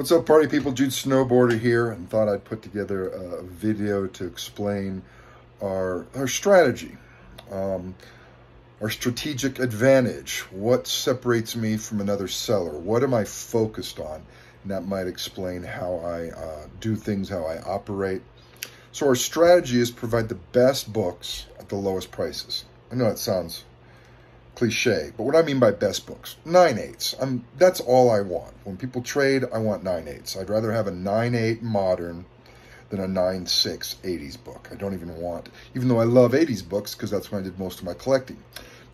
What's up, party people? Jude Snowboarder here, and thought I'd put together a video to explain our strategy, our strategic advantage. What separates me from another seller? What am I focused on? And that might explain how I do things, how I operate. So our strategy is provide the best books at the lowest prices. I know that sounds cliche, but what I mean by best books, 9/8. That's all I want. When people trade, I want 9/8. I'd rather have a 9/8 modern than a 9/6 80s book. I don't even want, even though I love 80s books because that's when I did most of my collecting.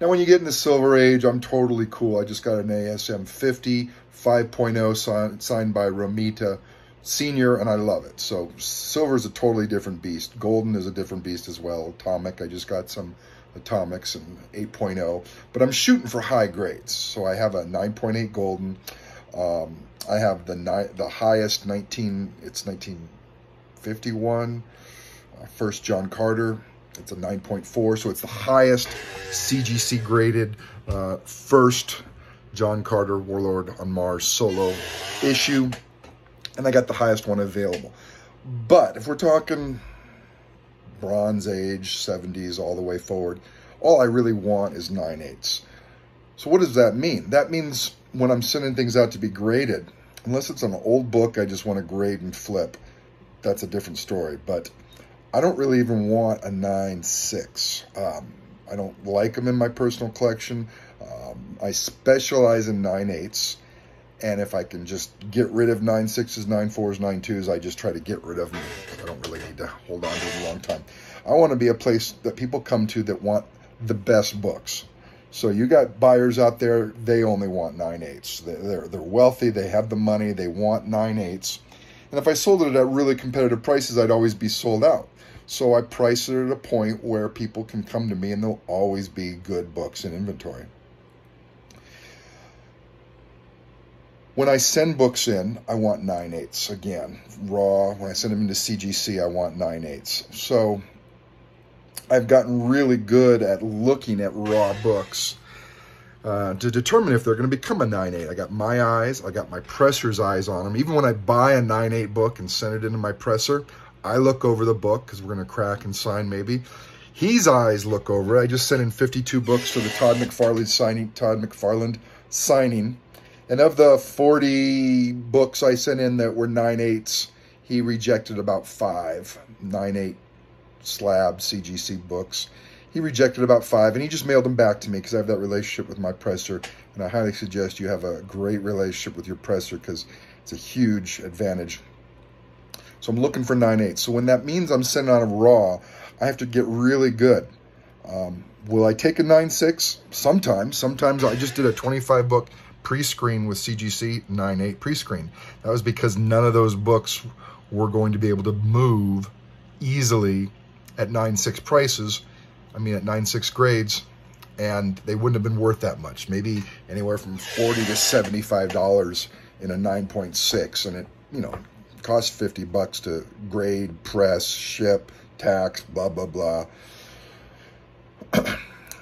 Now, when you get in the silver age, I'm totally cool. I just got an ASM 50 5.0 signed by Romita Senior, and I love it. So silver is a totally different beast. Golden is a different beast as well. Atomic, I just got some Atomics and 8.0, but I'm shooting for high grades. So I have a 9.8 golden. I have the highest 1951 first John Carter. It's a 9.4, so it's the highest CGC graded first John Carter Warlord on Mars solo issue, and I got the highest one available. But if we're talking Bronze Age, 70s, all the way forward, all I really want is 9/8. So what does that mean? That means when I'm sending things out to be graded, unless it's an old book I just want to grade and flip, that's a different story. But I don't really even want a 9/6. I don't like them in my personal collection. I specialize in 9/8. And if I can just get rid of 9/6s, 9/4s, 9/2s, I just try to get rid of them. I don't really need to hold on to them a long time. I want to be a place that people come to that want the best books. So you got buyers out there, they only want 9/8s. They're wealthy, they have the money, they want 9/8s. And if I sold it at really competitive prices, I'd always be sold out. So I price it at a point where people can come to me and there'll always be good books in inventory. When I send books in, I want 9/8. Again, raw. When I send them into CGC, I want 9/8. So I've gotten really good at looking at raw books to determine if they're going to become a 9/8. I got my eyes, I got my presser's eyes on them. Even when I buy a 9/8 book and send it into my presser, I look over the book because we're going to crack and sign maybe. His eyes look over it. I just sent in 52 books for the Todd McFarlane signing. And of the 40 books I sent in that were 9/8s, he rejected about 5 9/8 slab CGC books. He rejected about 5, and he just mailed them back to me because I have that relationship with my presser. And I highly suggest you have a great relationship with your presser because it's a huge advantage. So I'm looking for 9/8. So when that means I'm sending out a raw, I have to get really good. Will I take a 9/6? Sometimes. Sometimes I just did a 25 book pre-screen with CGC 9/8 pre-screen. That was because none of those books were going to be able to move easily at 9/6 prices. I mean, at 9/6 grades, and they wouldn't have been worth that much. Maybe anywhere from $40 to $75 in a 9.6, and it, costs $50 to grade, press, ship, tax, blah, blah, blah.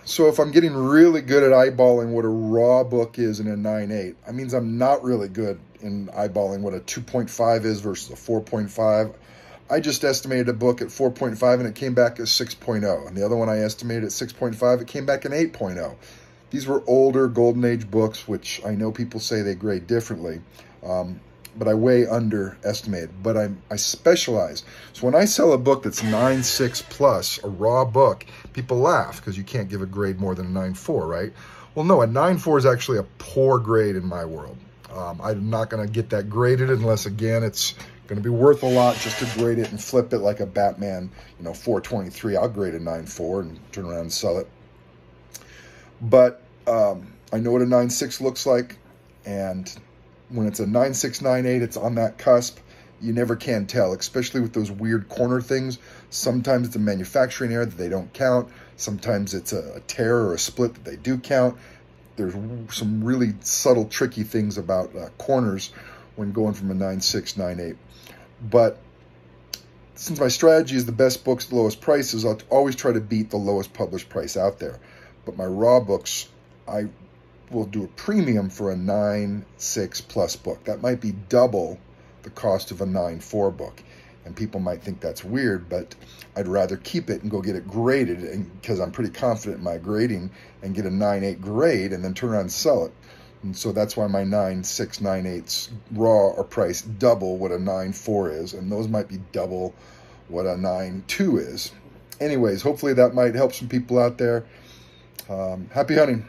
So if I'm getting really good at eyeballing what a raw book is in a 9/8, that means I'm not really good in eyeballing what a 2.5 is versus a 4.5. I just estimated a book at 4.5 and it came back as 6.0. And the other one I estimated at 6.5, it came back in 8.0. These were older Golden Age books, which I know people say they grade differently. But I way underestimated, but I specialize. So when I sell a book that's 9/6 plus, a raw book, people laugh because you can't give a grade more than a 9/4, right? Well, no, a 9/4 is actually a poor grade in my world. I'm not going to get that graded unless, again, it's going to be worth a lot just to grade it and flip it like a Batman, 423. I'll grade a 9/4 and turn around and sell it. But I know what a 9/6 looks like, and when it's a 9/6, 9/8, it's on that cusp. You never can tell, especially with those weird corner things. Sometimes it's a manufacturing error that they don't count. Sometimes it's a tear or a split that they do count. There's some really subtle, tricky things about corners when going from a 9/6, 9/8. But since my strategy is the best books, the lowest prices, I'll always try to beat the lowest published price out there. But my raw books, will do a premium for a 9/6 plus book. That might be double the cost of a 9.4 book. And people might think that's weird, but I'd rather keep it and go get it graded, and because I'm pretty confident in my grading, and get a 9.8 grade and then turn around and sell it. And so that's why my 9.6, 9.8s raw are priced double what a 9.4 is, and those might be double what a 9.2 is. Anyways, hopefully that might help some people out there. Happy hunting.